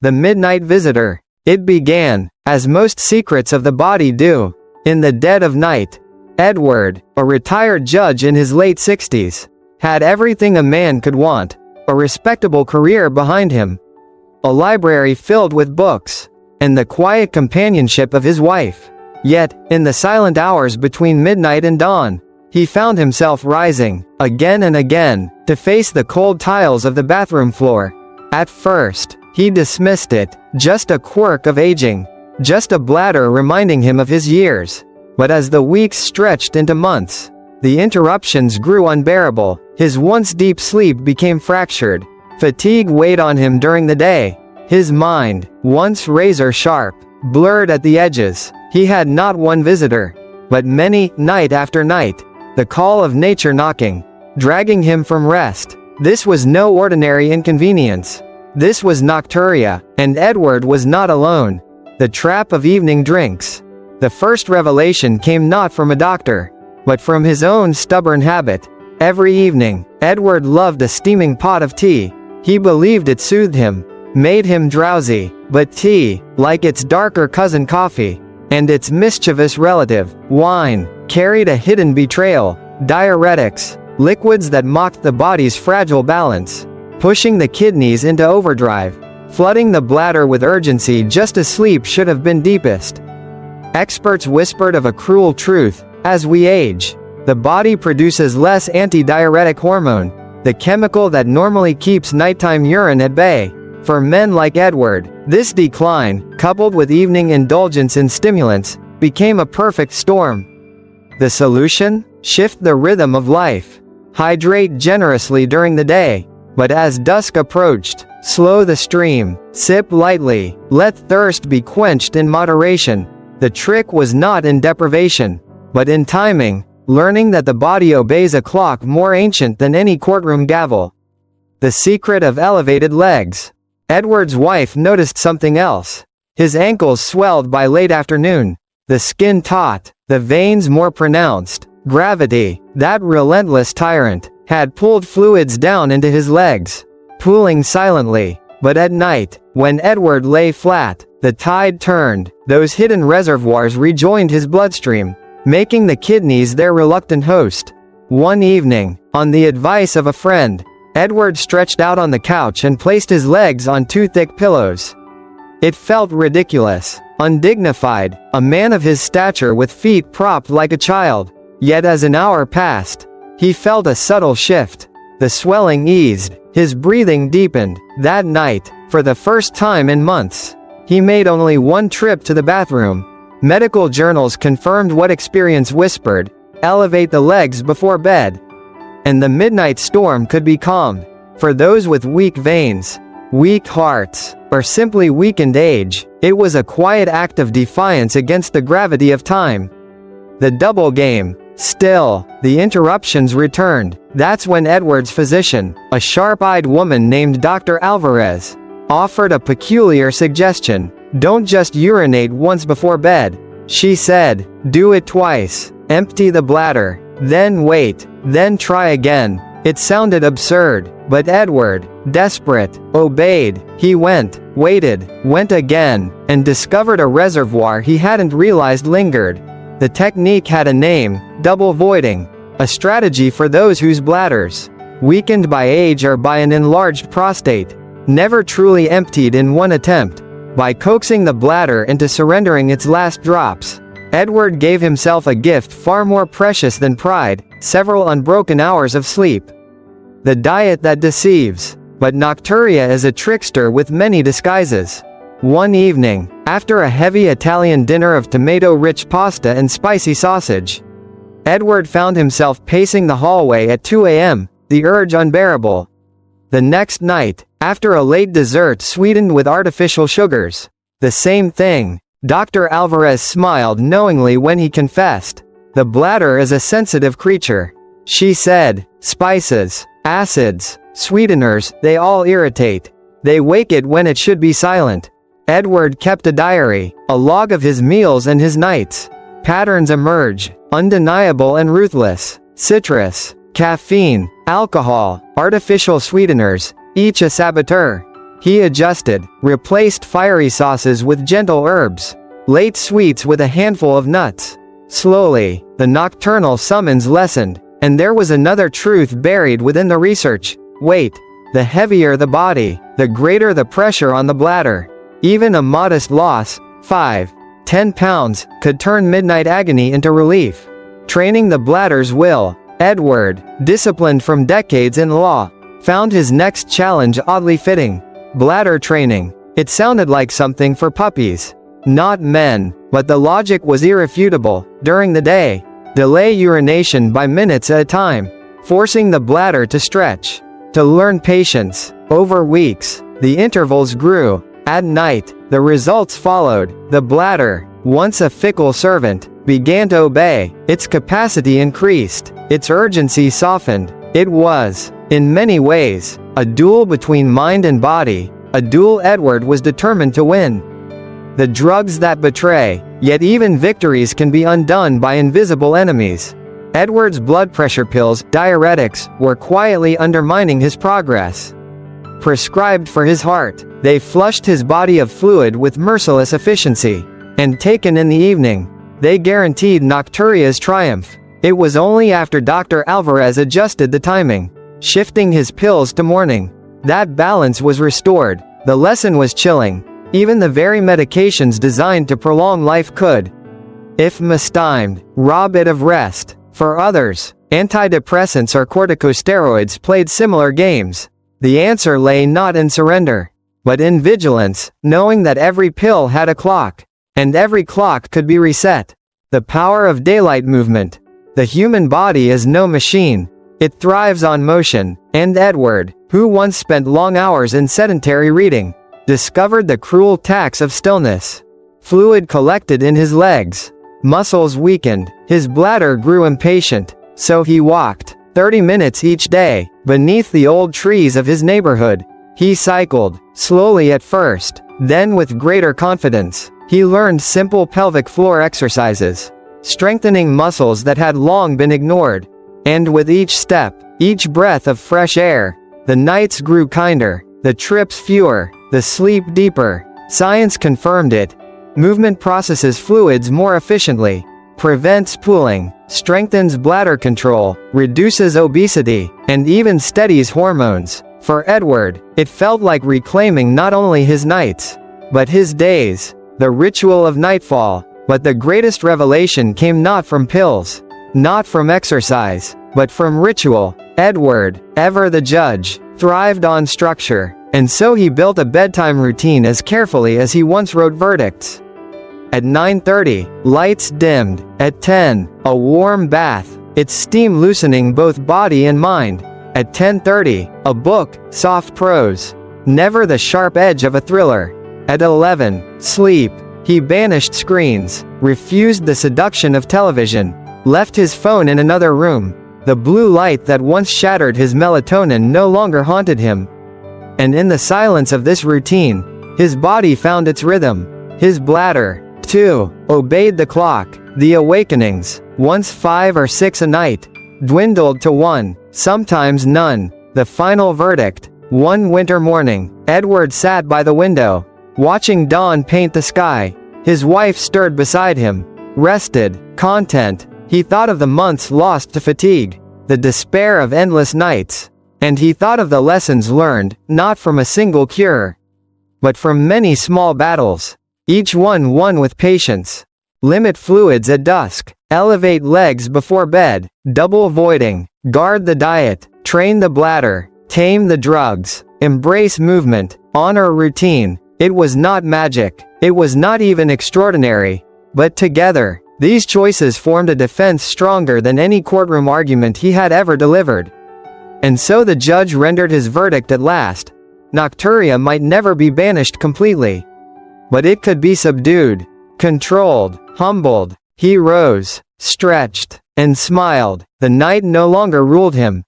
The midnight visitor. It began, as most secrets of the body do, in the dead of night. Edward, a retired judge in his late 60s, had everything a man could want: a respectable career behind him, a library filled with books, and the quiet companionship of his wife. Yet, in the silent hours between midnight and dawn, he found himself rising, again and again, to face the cold tiles of the bathroom floor. At first, he dismissed it, just a quirk of aging, just a bladder reminding him of his years. But as the weeks stretched into months, the interruptions grew unbearable. His once deep sleep became fractured. Fatigue weighed on him during the day. His mind, once razor sharp, blurred at the edges. He had not one visitor, but many, night after night. The call of nature knocking, dragging him from rest. This was no ordinary inconvenience. This was nocturia, and Edward was not alone. The trap of evening drinks. The first revelation came not from a doctor, but from his own stubborn habit. Every evening, Edward loved a steaming pot of tea. He believed it soothed him, made him drowsy. But tea, like its darker cousin coffee, and its mischievous relative, wine, carried a hidden betrayal. Diuretics, liquids that mocked the body's fragile balance, pushing the kidneys into overdrive, flooding the bladder with urgency just as sleep should have been deepest. Experts whispered of a cruel truth: as we age, the body produces less antidiuretic hormone, the chemical that normally keeps nighttime urine at bay. For men like Edward, this decline, coupled with evening indulgence in stimulants, became a perfect storm. The solution? Shift the rhythm of life. Hydrate generously during the day, but as dusk approached, slow the stream, sip lightly, let thirst be quenched in moderation. The trick was not in deprivation, but in timing, learning that the body obeys a clock more ancient than any courtroom gavel. The secret of elevated legs. Edward's wife noticed something else. His ankles swelled by late afternoon, the skin taut, the veins more pronounced. Gravity, that relentless tyrant, had pulled fluids down into his legs, pooling silently. But at night, when Edward lay flat, the tide turned. Those hidden reservoirs rejoined his bloodstream, making the kidneys their reluctant host. One evening, on the advice of a friend, Edward stretched out on the couch and placed his legs on two thick pillows. It felt ridiculous, undignified, a man of his stature with feet propped like a child. Yet as an hour passed, he felt a subtle shift. The swelling eased, his breathing deepened. That night, for the first time in months, he made only one trip to the bathroom. Medical journals confirmed what experience whispered: elevate the legs before bed, and the midnight storm could be calmed. For those with weak veins, weak hearts, or simply weakened age, it was a quiet act of defiance against the gravity of time. The double game. Still, the interruptions returned. That's when Edward's physician, a sharp-eyed woman named Dr. Alvarez, offered a peculiar suggestion. Don't just urinate once before bed, she said. Do it twice. Empty the bladder, then wait, then try again. It sounded absurd, but Edward, desperate, obeyed. He went, waited, went again, and discovered a reservoir he hadn't realized lingered. The technique had a name: double voiding, a strategy for those whose bladders, weakened by age or by an enlarged prostate, never truly emptied in one attempt. By coaxing the bladder into surrendering its last drops, Edward gave himself a gift far more precious than pride: several unbroken hours of sleep. The diet that deceives. But nocturia is a trickster with many disguises. One evening, after a heavy Italian dinner of tomato-rich pasta and spicy sausage, Edward found himself pacing the hallway at 2 a.m., the urge unbearable. The next night, after a late dessert sweetened with artificial sugars, the same thing. Dr. Alvarez smiled knowingly when he confessed. The bladder is a sensitive creature, she said. Spices, acids, sweeteners, they all irritate. They wake it when it should be silent. Edward kept a diary, a log of his meals and his nights. Patterns emerge, undeniable and ruthless. Citrus, caffeine, alcohol, artificial sweeteners, each a saboteur. He adjusted, replaced fiery sauces with gentle herbs, late sweets with a handful of nuts. Slowly, the nocturnal summons lessened, and there was another truth buried within the research. Wait. The heavier the body, the greater the pressure on the bladder. Even a modest loss, 5–10 pounds, could turn midnight agony into relief. Training the bladder's will. Edward, disciplined from decades in law, found his next challenge oddly fitting. Bladder training. It sounded like something for puppies, not men, but the logic was irrefutable. During the day, delay urination by minutes at a time, forcing the bladder to stretch. To learn patience. Over weeks, the intervals grew. At night, the results followed. The bladder, once a fickle servant, began to obey. Its capacity increased. Its urgency softened. It was, in many ways, a duel between mind and body, a duel Edward was determined to win. The drugs that betray, yet even victories can be undone by invisible enemies. Edward's blood pressure pills, diuretics, were quietly undermining his progress. Prescribed for his heart, they flushed his body of fluid with merciless efficiency. And taken in the evening, they guaranteed nocturia's triumph. It was only after Dr. Alvarez adjusted the timing, shifting his pills to morning, that balance was restored. The lesson was chilling. Even the very medications designed to prolong life could, if mistimed, rob it of rest. For others, antidepressants or corticosteroids played similar games. The answer lay not in surrender, but in vigilance, knowing that every pill had a clock, and every clock could be reset. The power of daylight movement. The human body is no machine. It thrives on motion, and Edward, who once spent long hours in sedentary reading, discovered the cruel tax of stillness. Fluid collected in his legs. Muscles weakened, his bladder grew impatient, so he walked 30 minutes each day, beneath the old trees of his neighborhood. He cycled, slowly at first, then with greater confidence. He learned simple pelvic floor exercises, strengthening muscles that had long been ignored. And with each step, each breath of fresh air, the nights grew kinder, the trips fewer, the sleep deeper. Science confirmed it. Movement processes fluids more efficiently, prevents pooling, strengthens bladder control, reduces obesity, and even steadies hormones. For Edward, it felt like reclaiming not only his nights, but his days. The ritual of nightfall. But the greatest revelation came not from pills, not from exercise, but from ritual. Edward, ever the judge, thrived on structure, and so he built a bedtime routine as carefully as he once wrote verdicts. At 9:30, lights dimmed. At 10, a warm bath, its steam loosening both body and mind. At 10:30, a book, soft prose, never the sharp edge of a thriller. At 11, sleep. He banished screens, refused the seduction of television, left his phone in another room. The blue light that once shattered his melatonin no longer haunted him. And in the silence of this routine, his body found its rhythm. His bladder, too, obeyed the clock. The awakenings, once 5 or 6 a night, dwindled to 1, sometimes none. The final verdict. One winter morning, Edward sat by the window, watching dawn paint the sky. His wife stirred beside him, rested, content. He thought of the months lost to fatigue, the despair of endless nights, and he thought of the lessons learned, not from a single cure, but from many small battles, each one won with patience. Limit fluids at dusk, elevate legs before bed, double voiding, guard the diet, train the bladder, tame the drugs, embrace movement, honor routine. It was not magic, it was not even extraordinary, but together, these choices formed a defense stronger than any courtroom argument he had ever delivered. And so the judge rendered his verdict at last. Nocturia might never be banished completely, but it could be subdued, controlled, humbled. He rose, stretched, and smiled. The night no longer ruled him,